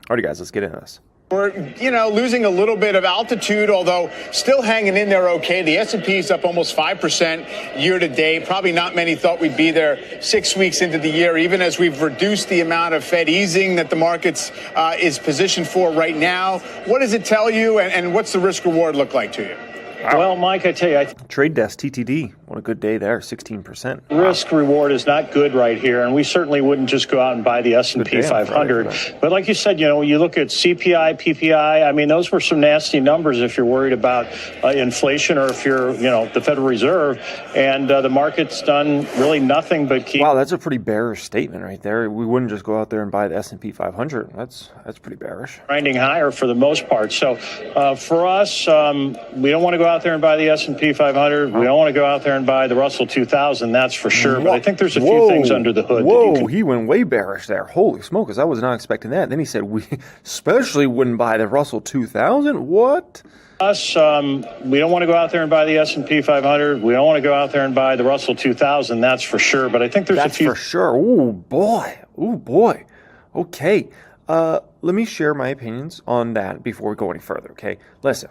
Alrighty, guys, let's get into this. We're, losing a little bit of altitude, although still hanging in there okay. The S&P is up almost 5% year to date. Probably not many thought we'd be there 6 weeks into the year, even as we've reduced the amount of Fed easing that the markets is positioned for right now. What does it tell you, and what's the risk reward look like to you? Wow. Well, Mike, I tell you, Trade Desk TTD, what a good day there, 16%. Risk reward is not good right here, and we certainly wouldn't just go out and buy the S&P 500. Right. But like you said, you look at CPI, PPI. I mean, those were some nasty numbers if you're worried about inflation or if you're, the Federal Reserve, and the market's done really nothing but keep. Wow, that's a pretty bearish statement right there. We wouldn't just go out there and buy the S&P 500. That's pretty bearish. Grinding higher for the most part. So for us, we don't want to go out there and buy the S&P 500. We don't want to go out there and buy the Russell 2000, that's for sure. But I think there's a few things under the hood. He went way bearish there. Holy smokes, I was not expecting that. Then he said we especially wouldn't buy the Russell 2000. What? Us, we don't want to go out there and buy the S&P 500. We don't want to go out there and buy the Russell 2000, that's for sure. But I think there's a few. That's for sure. Oh, boy. Okay. Let me share my opinions on that before we go any further, okay? Listen.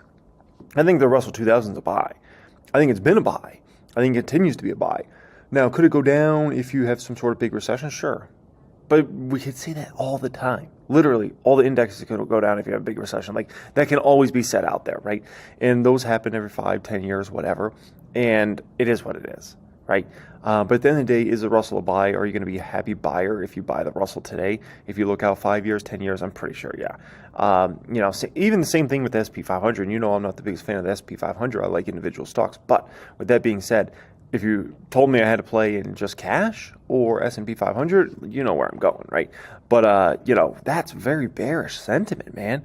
I think the Russell 2000 is a buy. I think it's been a buy. I think it continues to be a buy. Now, could it go down if you have some sort of big recession? Sure. But we could say that all the time. Literally, all the indexes can go down if you have a big recession. Like, that can always be set out there, right? And those happen every 5, 10 years, whatever. And it is what it is, right? But at the end of the day, is the Russell a buy? Are you going to be a happy buyer if you buy the Russell today? If you look out 5 years, 10 years, I'm pretty sure, yeah. Even the same thing with the S&P 500. I'm not the biggest fan of the S&P 500. I like individual stocks. But with that being said, if you told me I had to play in just cash or S&P 500, you know where I'm going, right? But, that's very bearish sentiment, man.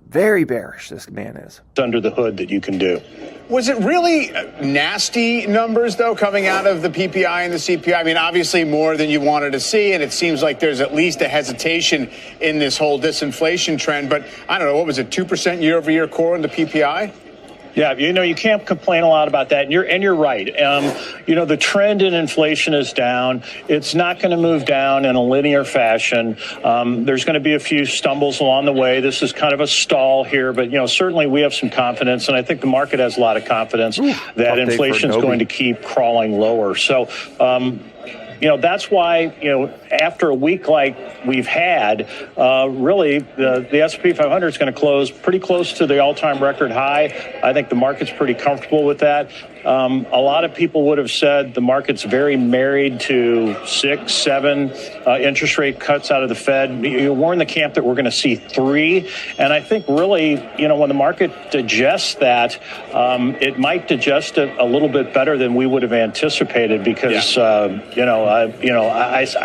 Very bearish, this man is. Under the hood that you can do. Was it really nasty numbers, though, coming out of the PPI and the CPI? I mean, obviously more than you wanted to see, and it seems like there's at least a hesitation in this whole disinflation trend. But I don't know, what was it, 2% year-over-year core in the PPI? Yeah, you can't complain a lot about that, and you're right. The trend in inflation is down. It's not going to move down in a linear fashion. There's going to be a few stumbles along the way. This is kind of a stall here, but certainly we have some confidence, and I think the market has a lot of confidence that inflation is going to keep crawling lower. So. That's why, after a week like we've had, really the S&P 500 is going to close pretty close to the all-time record high. I think the market's pretty comfortable with that. A lot of people would have said the market's very married to 6, 7 interest rate cuts out of the Fed. We're in the camp that we're going to see 3. And I think really, when the market digests that, it might digest it a little bit better than we would have anticipated because,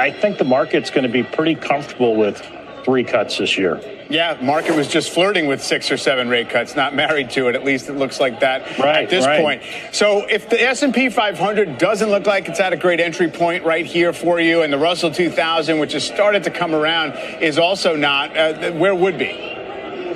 I think the market's going to be pretty comfortable with 3 cuts this year. Yeah, market was just flirting with 6 or 7 rate cuts, not married to it. At least it looks like that at this point. So if the S&P 500 doesn't look like it's at a great entry point right here for you, and the Russell 2000, which has started to come around, is also not, where would be?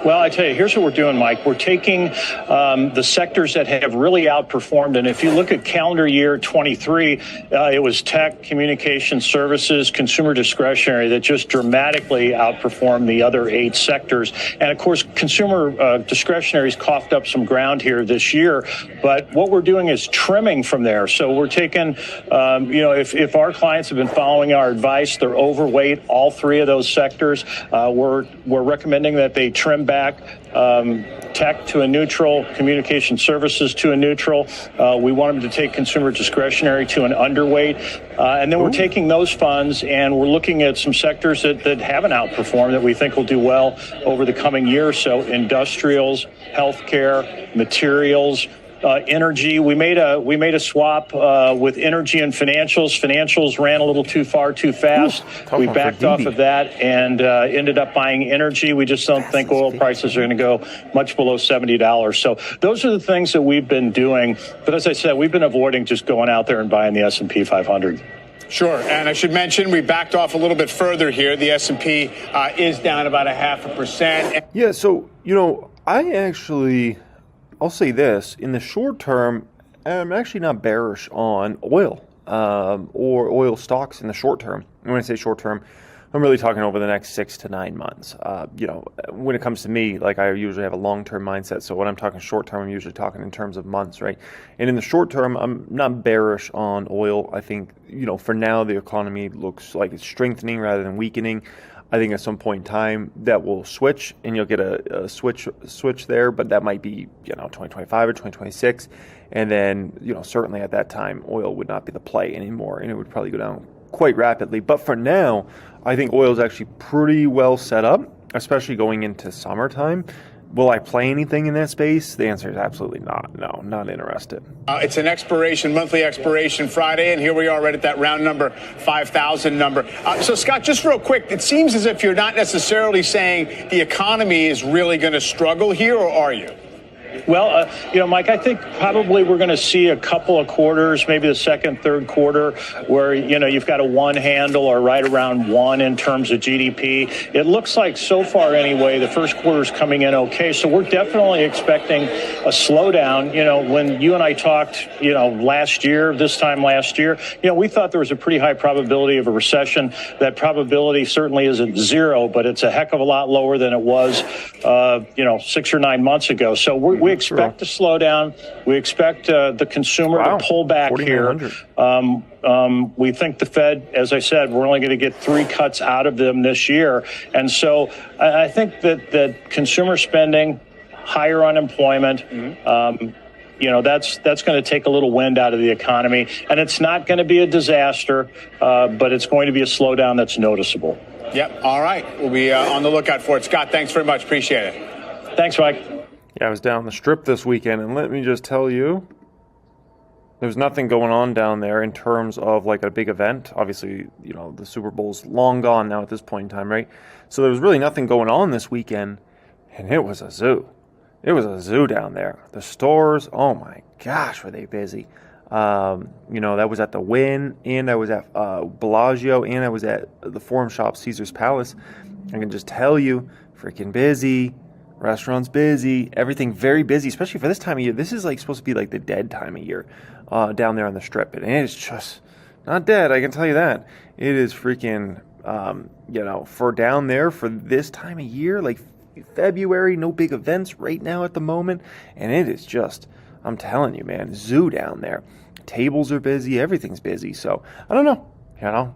Well, I tell you, here's what we're doing, Mike. We're taking the sectors that have really outperformed. And if you look at calendar year 23, it was tech, communication services, consumer discretionary that just dramatically outperformed the other 8 sectors. And of course, consumer discretionary's coughed up some ground here this year. But what we're doing is trimming from there. So we're taking, if our clients have been following our advice, they're overweight all 3 of those sectors. We're recommending that they trim back tech to a neutral, communication services to a neutral. We want them to take consumer discretionary to an underweight. And then we're taking those funds and we're looking at some sectors that haven't outperformed that we think will do well over the coming year or so. Industrials, healthcare, materials, energy. We made a swap with energy and financials. Financials ran a little too far, too fast. We backed off of that and ended up buying energy. We just don't think oil prices are going to go much below $70. So those are the things that we've been doing. But as I said, we've been avoiding just going out there and buying the S&P 500. Sure, and I should mention we backed off a little bit further here. The S&P is down about 0.5%. Yeah, so, I'll say this, in the short term, I'm actually not bearish on oil or oil stocks in the short term. And when I say short term, I'm really talking over the next 6 to 9 months. When it comes to me, like I usually have a long-term mindset. So when I'm talking short-term, I'm usually talking in terms of months, right? And in the short term, I'm not bearish on oil. I think, for now, the economy looks like it's strengthening rather than weakening. I think at some point in time that will switch, and you'll get a switch there, but that might be 2025 or 2026, and then certainly at that time oil would not be the play anymore, and it would probably go down quite rapidly. But for now, I think oil is actually pretty well set up, especially going into summertime. Will I play anything in that space? The answer is absolutely not. No, not interested. It's an monthly expiration Friday, and here we are right at that round number 5,000 number. So, Scott, just real quick, it seems as if you're not necessarily saying the economy is really going to struggle here, or are you? Well, Mike, I think probably we're going to see a couple of quarters, maybe the second, third quarter, where, you've got a one handle or right around one in terms of GDP. It looks like so far anyway, the first quarter's coming in okay. So we're definitely expecting a slowdown. When you and I talked, this time last year, we thought there was a pretty high probability of a recession. That probability certainly isn't zero, but it's a heck of a lot lower than it was, 6 or 9 months ago. So we expect a slowdown. We expect the consumer to pull back here. We think the Fed, as I said, we're only going to get 3 cuts out of them this year. And so I think that consumer spending, higher unemployment, that's going to take a little wind out of the economy. And it's not going to be a disaster, but it's going to be a slowdown that's noticeable. Yep. All right. We'll be on the lookout for it. Scott, thanks very much. Appreciate it. Thanks, Mike. Yeah, I was down the strip this weekend, and let me just tell you, there's nothing going on down there in terms of like a big event. Obviously, the Super Bowl's long gone now at this point in time, right? So there was really nothing going on this weekend, and it was a zoo. It was a zoo down there. The stores, oh my gosh, were they busy. That was at the Wynn, and I was at Bellagio, and I was at the Forum Shop Caesar's Palace. I can just tell you, freaking busy. Restaurants busy, everything very busy, especially for this time of year. This is like supposed to be like the dead time of year down there on the strip. And it's just not dead, I can tell you that. It is freaking, for down there for this time of year, like February, no big events right now at the moment. And it is just, I'm telling you, man, zoo down there. Tables are busy, everything's busy. So I don't know,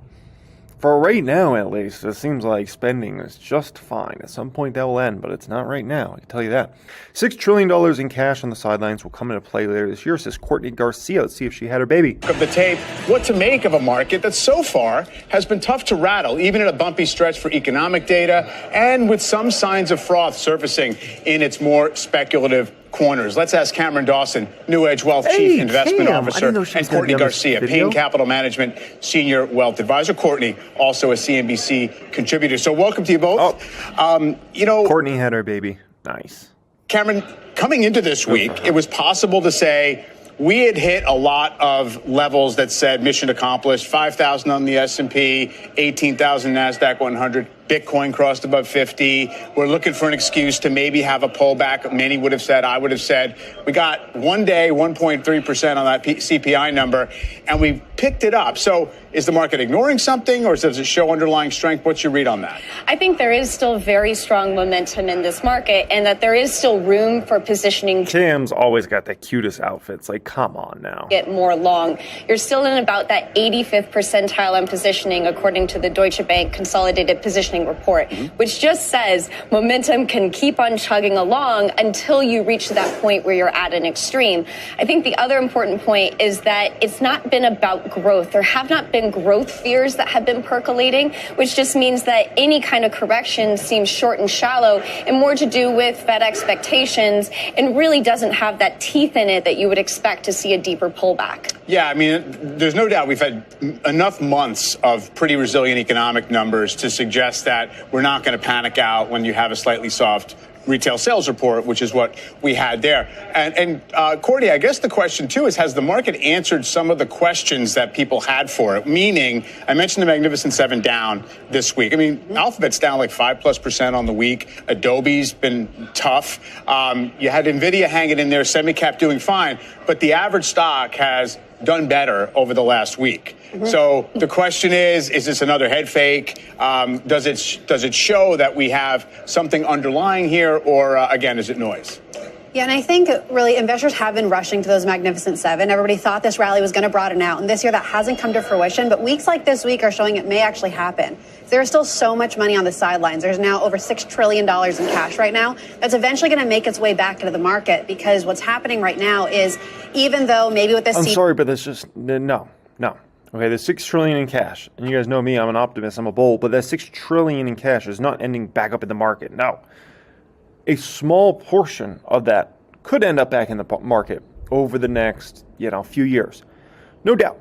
For right now, at least, it seems like spending is just fine. At some point, that will end, but it's not right now. I can tell you that. $6 trillion in cash on the sidelines will come into play later this year, says Courtney Garcia. Let's see if she had her baby. Of the tape, what to make of a market that so far has been tough to rattle, even in a bumpy stretch for economic data, and with some signs of froth surfacing in its more speculative corners. Let's ask Cameron Dawson, New Edge Wealth Chief Investment Officer, and Courtney Garcia, Payne Capital Management Senior Wealth Advisor. Courtney, also a CNBC contributor. So welcome to you both. Courtney had her baby. Nice. Cameron, coming into this week, it was possible to say we had hit a lot of levels that said mission accomplished. 5,000 on the S&P, 18,000 NASDAQ 100. Bitcoin crossed above 50. We're looking for an excuse to maybe have a pullback. Many would have said, I would have said, we got one day 1.3% on that CPI number, and we picked it up. So is the market ignoring something, or does it show underlying strength? What's your read on that? I think there is still very strong momentum in this market, and that there is still room for positioning. Cam's always got the cutest outfits. Like, come on now. Get more long. You're still in about that 85th percentile on positioning, according to the Deutsche Bank Consolidated Positioning Report, which just says momentum can keep on chugging along until you reach that point where you're at an extreme. I think the other important point is that it's not been about growth. There have not been growth fears that have been percolating, which just means that any kind of correction seems short and shallow and more to do with Fed expectations and really doesn't have that teeth in it that you would expect to see a deeper pullback. Yeah, I mean, there's no doubt we've had enough months of pretty resilient economic numbers to suggest that we're not going to panic out when you have a slightly soft retail sales report, which is what we had there. And Courtney, I guess the question, too, is has the market answered some of the questions that people had for it? Meaning, I mentioned the Magnificent Seven down this week. I mean, Alphabet's down like 5+% on the week. Adobe's been tough. You had NVIDIA hanging in there, semi-cap doing fine. But the average stock has done better over the last week. So the question is this another head fake? Does it show that we have something underlying here, or again, is it noise? Yeah, and I think really investors have been rushing to those Magnificent Seven. Everybody thought this rally was going to broaden out, and this year that hasn't come to fruition. But weeks like this week are showing it may actually happen. There is still so much money on the sidelines. There's now over $6 trillion in cash right now. That's eventually going to make its way back into the market, because what's happening right now is, even though maybe with this... I'm sorry, but that's just... No. Okay, there's $6 trillion in cash. And you guys know me, I'm an optimist, I'm a bull. But that $6 trillion in cash is not ending back up in the market. No. A small portion of that could end up back in the market over the next, few years. No doubt.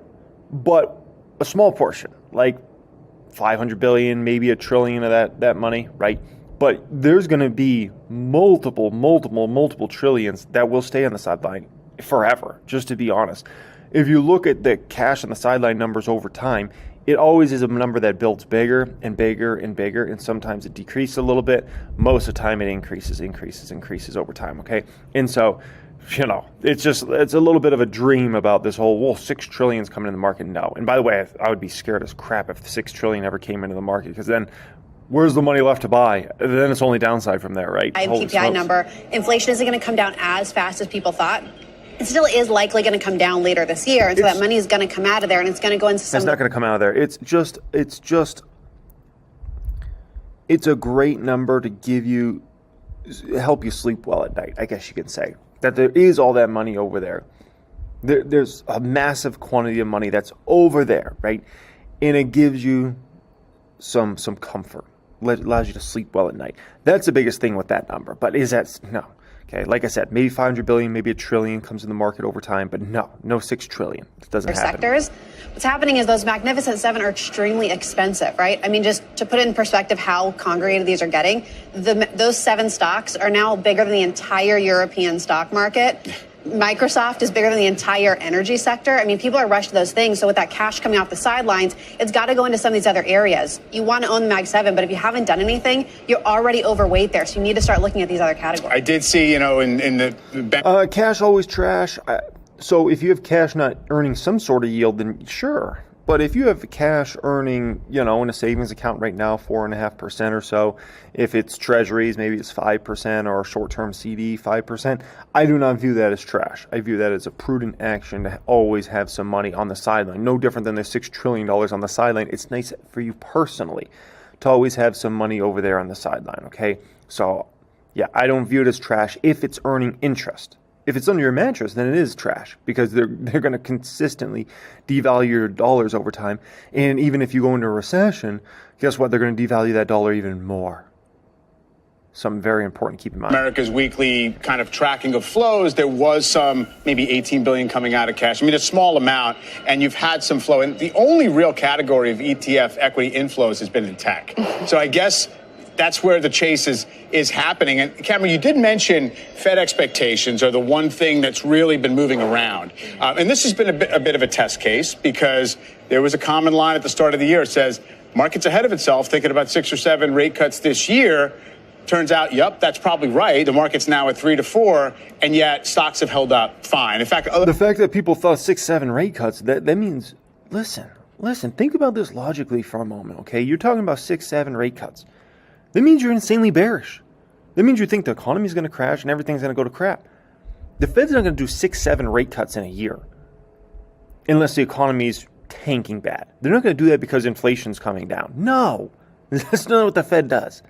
But a small portion, like 500 billion, maybe $1 trillion of that money, right? But there's going to be multiple trillions that will stay on the sideline forever, just to be honest. If you look at the cash on the sideline numbers over time, it always is a number that builds bigger and bigger and bigger, and sometimes it decreases a little bit. Most of the time it increases over time, okay? And so, it's a little bit of a dream about this whole, 6 trillion is coming in the market. No. And by the way, I would be scared as crap if 6 trillion ever came into the market, because then where's the money left to buy? Then it's only downside from there, right? PPI number. Inflation isn't going to come down as fast as people thought. It still is likely going to come down later this year, and so that money is going to come out of there, and it's going to go into some... It's not going to come out of there. It's a great number to help you sleep well at night, I guess you can say. That there is all that money over there. There's a massive quantity of money that's over there, right? And it gives you some comfort. Allows you to sleep well at night. That's the biggest thing with that number. But is that... No. Okay, like I said, maybe 500 billion, maybe $1 trillion comes in the market over time, but no 6 trillion. It doesn't happen. Sectors. What's happening is those Magnificent Seven are extremely expensive, right? I mean, just to put it in perspective how congregated these are getting, those 7 stocks are now bigger than the entire European stock market. Microsoft is bigger than the entire energy sector. I mean, people are rushed to those things. So with that cash coming off the sidelines, it's got to go into some of these other areas. You want to own the Mag 7, but if you haven't done anything, you're already overweight there. So you need to start looking at these other categories. I did see, in the... cash always trash. So if you have cash not earning some sort of yield, then sure. But if you have cash earning, in a savings account right now, 4.5% or so, if it's treasuries, maybe it's 5%, or a short-term CD, 5%, I do not view that as trash. I view that as a prudent action to always have some money on the sideline. No different than the $6 trillion on the sideline. It's nice for you personally to always have some money over there on the sideline, okay? So, yeah, I don't view it as trash if it's earning interest. If it's under your mattress, then it is trash, because they're going to consistently devalue your dollars over time. And even if you go into a recession, guess what? They're going to devalue that dollar even more. Something very important to keep in mind. America's weekly kind of tracking of flows, there was some maybe 18 billion coming out of cash. I mean, a small amount, and you've had some flow. And the only real category of ETF equity inflows has been in tech. So I guess that's where the chase is happening. And Cameron, you did mention Fed expectations are the one thing that's really been moving around. And this has been a bit of a test case, because there was a common line at the start of the year. It says, market's ahead of itself, thinking about 6 or 7 rate cuts this year. Turns out, yep, that's probably right. The market's now at 3 to 4, and yet stocks have held up fine. In fact, the fact that people thought 6, 7 rate cuts, that means, listen, think about this logically for a moment, okay? You're talking about 6, 7 rate cuts. That means you're insanely bearish. That means you think the economy is going to crash and everything's going to go to crap. The Fed's not going to do 6, 7 rate cuts in a year unless the economy is tanking bad. They're not going to do that because inflation's coming down. No, that's not what the Fed does.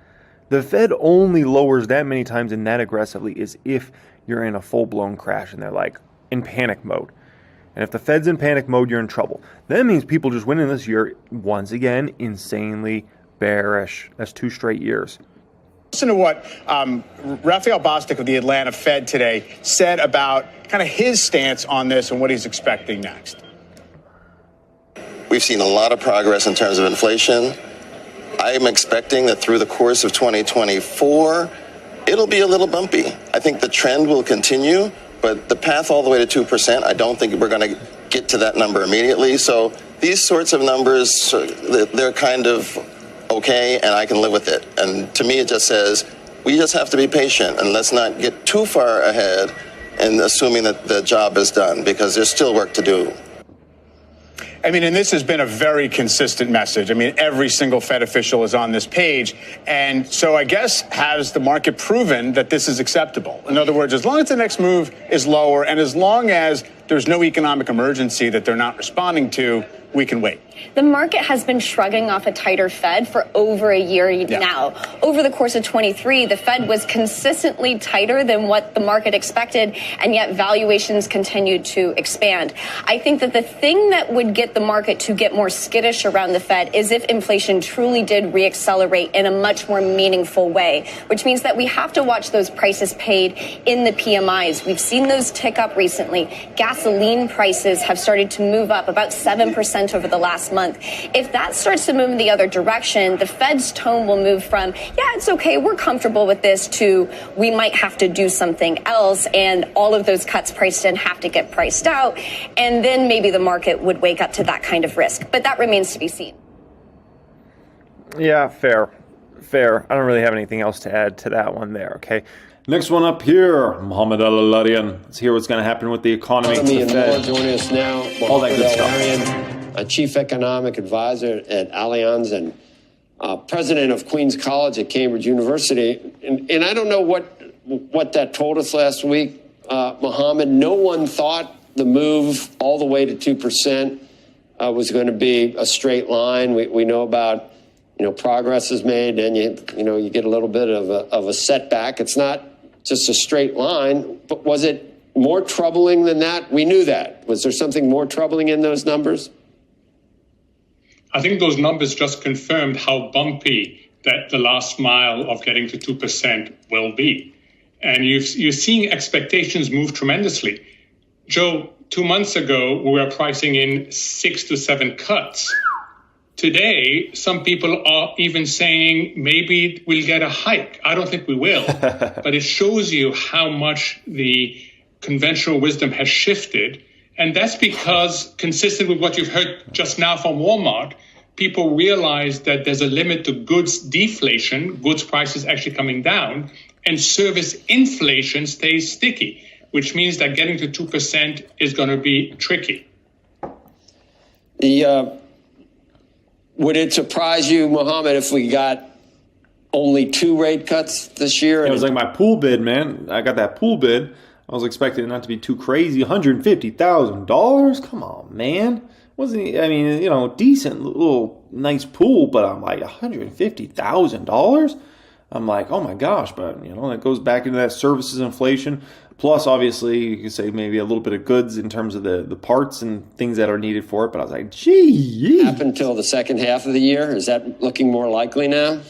The Fed only lowers that many times and that aggressively is if you're in a full-blown crash and they're like in panic mode. And if the Fed's in panic mode, you're in trouble. That means people just went in this year, once again, insanely bearish. That's 2 straight years. Listen to what Raphael Bostic of the Atlanta Fed today said about kind of his stance on this and what he's expecting next. We've seen a lot of progress in terms of inflation. I am expecting that through the course of 2024, it'll be a little bumpy. I think the trend will continue, but the path all the way to 2%, I don't think we're going to get to that number immediately. So these sorts of numbers, they're kind of okay, and I can live with it. And to me, it just says we just have to be patient, and let's not get too far ahead and assuming that the job is done, because there's still work to do. I mean, and this has been a very consistent message. I mean, every single Fed official is on this page. And so I guess, has the market proven that this is acceptable? In other words, as long as the next move is lower and as long as there's no economic emergency that they're not responding to, we can wait. The market has been shrugging off a tighter Fed for over a year now. Over the course of 23, the Fed was consistently tighter than what the market expected, and yet valuations continued to expand. I think that the thing that would get the market to get more skittish around the Fed is if inflation truly did reaccelerate in a much more meaningful way, which means that we have to watch those prices paid in the PMIs. We've seen those tick up recently. Gasoline prices have started to move up about 7% over the last month. If that starts to move in the other direction, the Fed's tone will move from, yeah, it's okay, we're comfortable with this, to we might have to do something else, and all of those cuts priced in have to get priced out, and then maybe the market would wake up to that kind of risk. But that remains to be seen. Yeah, fair. I don't really have anything else to add to that one there, okay? Next one up here, Mohammed Al-Alarian. Let's hear what's going to happen with the economy. And more joining us now. All that good stuff. A chief economic advisor at Allianz and president of Queen's College at Cambridge University. And I don't know what that told us last week, Mohammed. No one thought the move all the way to 2% was going to be a straight line. We know about, progress is made, and you get a little bit of a setback. It's not just a straight line, but was it more troubling than that? We knew that. Was there something more troubling in those numbers? I think those numbers just confirmed how bumpy that the last mile of getting to 2% will be. And you're seeing expectations move tremendously. Joe, 2 months ago, we were pricing in 6 to 7 cuts. Today, some people are even saying maybe we'll get a hike. I don't think we will, but it shows you how much the conventional wisdom has shifted. And that's because, consistent with what you've heard just now from Walmart, people realize that there's a limit to goods deflation, goods prices actually coming down, and service inflation stays sticky, which means that getting to 2% is going to be tricky. Would it surprise you, Mohammed, if we got only 2 rate cuts this year? It was like my pool bid, man. I got that pool bid. I was expecting it not to be too crazy. $150,000? Come on, man. Wasn't, decent little nice pool, but I'm like, $150,000? I'm like, oh my gosh, but that goes back into that services inflation. Plus, obviously, you could say maybe a little bit of goods in terms of the parts and things that are needed for it. But I was like, gee. Up until the second half of the year? Is that looking more likely now?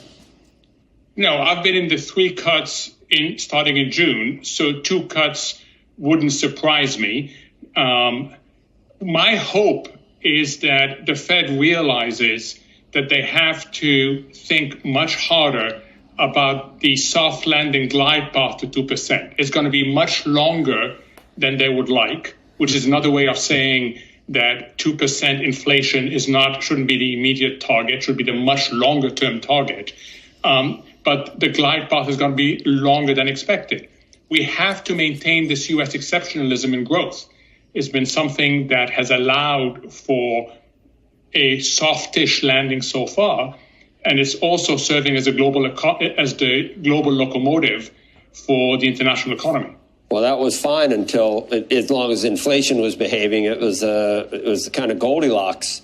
No, I've been in the 3 cuts starting in June, so 2 cuts wouldn't surprise me. My hope is that the Fed realizes that they have to think much harder about the soft landing glide path to 2%. It's going to be much longer than they would like, which is another way of saying that 2% inflation shouldn't be the immediate target, should be the much longer term target. But the glide path is going to be longer than expected. We have to maintain this U.S. exceptionalism in growth. It's been something that has allowed for a softish landing so far, and it's also serving as the global locomotive for the international economy. Well, that was fine until, as long as inflation was behaving, it was the kind of Goldilocks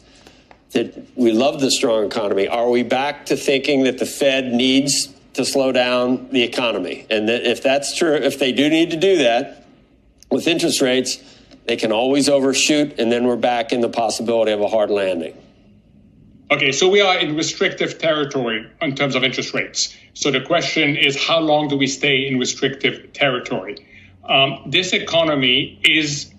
that we love the strong economy. Are we back to thinking that the Fed needs to slow down the economy? And that if that's true, if they do need to do that with interest rates, they can always overshoot, and then we're back in the possibility of a hard landing. Okay, so we are in restrictive territory in terms of interest rates. So the question is, how long do we stay in restrictive territory? This economy is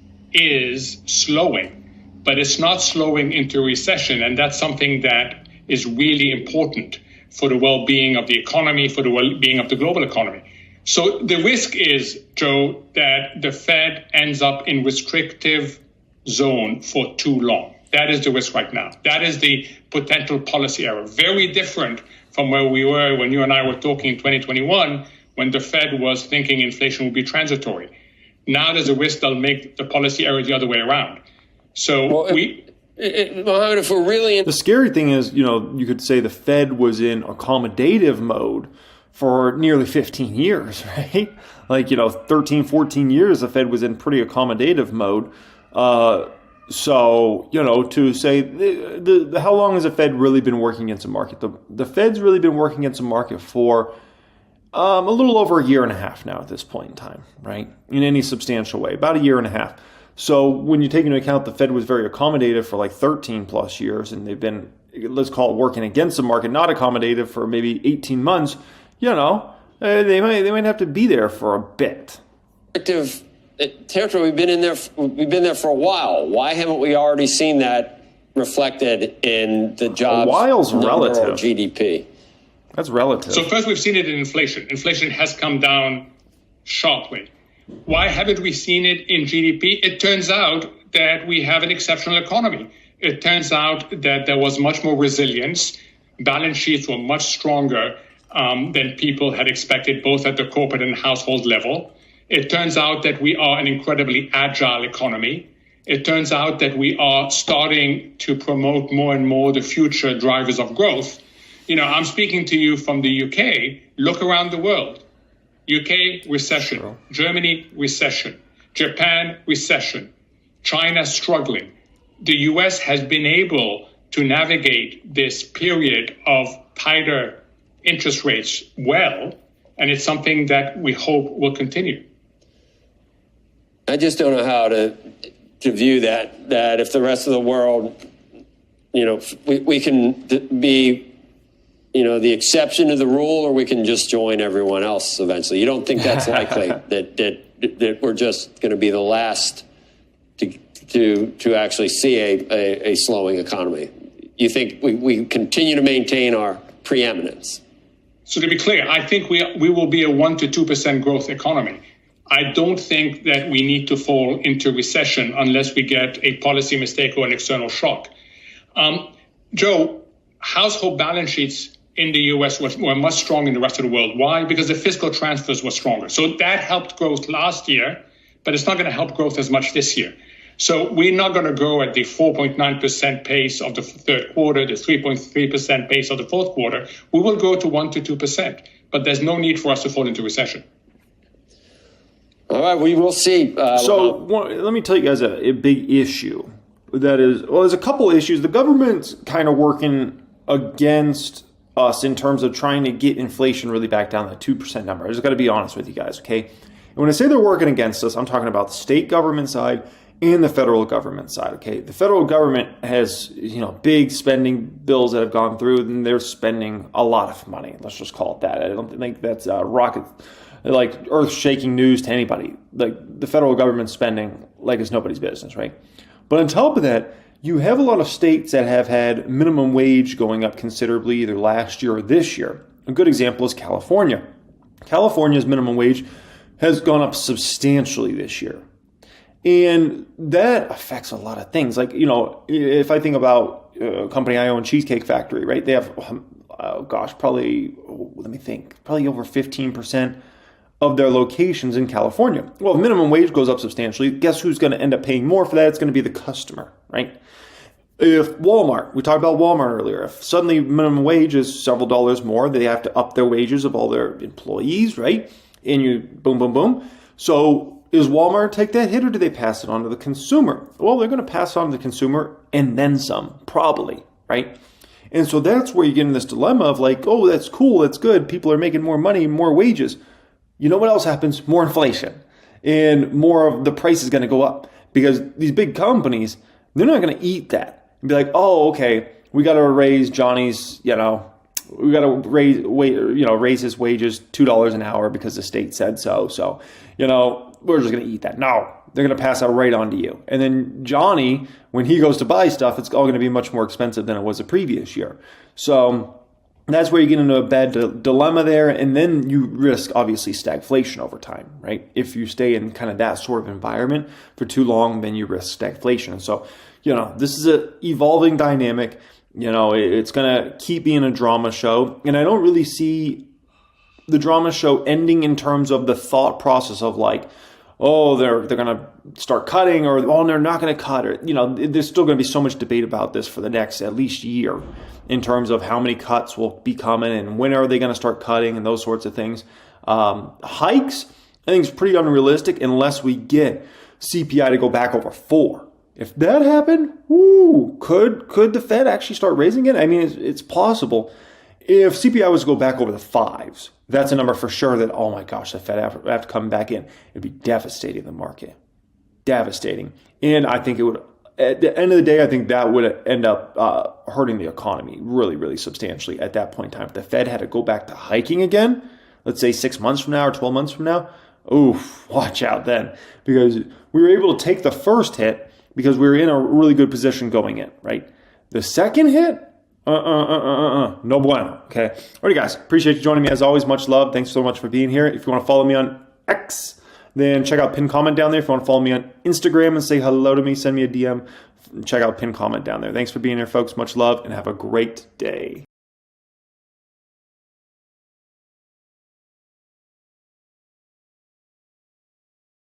slowing, but it's not slowing into recession. And that's something that is really important for the well-being of the economy, for the well-being of the global economy. So the risk is, Joe, that the Fed ends up in restrictive zone for too long. That is the risk right now. That is the potential policy error. Very different from where we were when you and I were talking in 2021, when the Fed was thinking inflation would be transitory. Now there's a risk they'll make the policy error the other way around. So Mohammed, if we're really in The scary thing is, you could say the Fed was in accommodative mode for nearly 15 years, right? 13, 14 years, the Fed was in pretty accommodative mode. So, to say, how long has the Fed really been working against the market? The Fed's really been working against the market for a little over a year and a half now at this point in time, right? In any substantial way, about a year and a half. So when you take into account the Fed was very accommodative for 13 plus years, and they've been, let's call it working against the market, not accommodative for maybe 18 months, they might have to be there for a bit. Territory, we've been there for a while. Why haven't we already seen that reflected in the jobs? A while's relative. Or GDP. That's relative. So first, we've seen it in inflation. Inflation has come down sharply. Why haven't we seen it in GDP? It turns out that we have an exceptional economy. It turns out that there was much more resilience. Balance sheets were much stronger than people had expected, both at the corporate and household level. It turns out that we are an incredibly agile economy. It turns out that we are starting to promote more and more the future drivers of growth. I'm speaking to you from the UK. Look around the world. UK, recession. Sure. Germany, recession. Japan, recession. China, struggling. The US has been able to navigate this period of tighter interest rates well, and it's something that we hope will continue. I just don't know how to view that if the rest of the world, we can be, the exception to the rule, or we can just join everyone else eventually. You don't think that's likely that we're just going to be the last to actually see a slowing economy? You think we continue to maintain our preeminence? So to be clear, I think we will be a 1% to 2% growth economy. I don't think that we need to fall into recession unless we get a policy mistake or an external shock. Joe, household balance sheets in the US were much stronger in the rest of the world. Why? Because the fiscal transfers were stronger. So that helped growth last year, but it's not going to help growth as much this year. So we're not going to grow at the 4.9% pace of the third quarter, the 3.3% pace of the fourth quarter. We will grow to 1% to 2%, but there's no need for us to fall into recession. All right, we will see. Let me tell you guys a big issue. That is, there's a couple issues. The government's kind of working against us in terms of trying to get inflation really back down to that 2% number. I just got to be honest with you guys, okay? And when I say they're working against us, I'm talking about the state government side and the federal government side, okay? The federal government has, big spending bills that have gone through, and they're spending a lot of money. Let's just call it that. I don't think that's earth-shaking news to anybody. Like, the federal government's spending like it's nobody's business, right? But on top of that, you have a lot of states that have had minimum wage going up considerably either last year or this year. A good example is California. California's minimum wage has gone up substantially this year. And that affects a lot of things. Like, if I think about a company I own, Cheesecake Factory, right? They have, probably over 15% of their locations in California. Well, if minimum wage goes up substantially, guess who's going to end up paying more for that? It's going to be the customer, right? If Walmart, we talked about Walmart earlier, if suddenly minimum wage is several dollars more, they have to up their wages of all their employees, right? And you boom, boom, boom. So is Walmart take that hit, or do they pass it on to the consumer? Well, they're going to pass it on to the consumer and then some, probably, right? And so that's where you get in this dilemma of like, oh, that's cool, that's good. People are making more money, more wages. You know what else happens? More inflation, and more of the price is going to go up, because these big companies, they're not going to eat that and be like, oh, okay, we got to raise Johnny's, we got to raise his wages $2 an hour because the state said so. So, we're just going to eat that. No, they're going to pass that right on to you. And then Johnny, when he goes to buy stuff, it's all going to be much more expensive than it was the previous year. So that's where you get into a bad dilemma there. And then you risk, obviously, stagflation over time, right? If you stay in kind of that sort of environment for too long, then you risk stagflation. So, this is an evolving dynamic. It's going to keep being a drama show. And I don't really see the drama show ending in terms of the thought process of like, oh, they're going to start cutting, or oh, they're not going to cut, or there's still going to be so much debate about this for the next at least year in terms of how many cuts will be coming and when are they going to start cutting and those sorts of things. Hikes, I think, is pretty unrealistic unless we get CPI to go back over 4. If that happened, could the Fed actually start raising it? I mean, it's possible. If CPI was to go back over the 5s, that's a number for sure that, oh my gosh, the Fed have to come back in. It'd be devastating the market. Devastating. And I think it would, at the end of the day, I think that would end up hurting the economy really, really substantially at that point in time. If the Fed had to go back to hiking again, let's say 6 months from now or 12 months from now, watch out then. Because we were able to take the first hit because we were in a really good position going in, right? The second hit, no bueno, okay? Alrighty, guys, appreciate you joining me. As always, much love. Thanks so much for being here. If you want to follow me on X, then check out pinned comment down there. If you want to follow me on Instagram and say hello to me, send me a DM. Check out pinned comment down there. Thanks for being here, folks. Much love, and have a great day.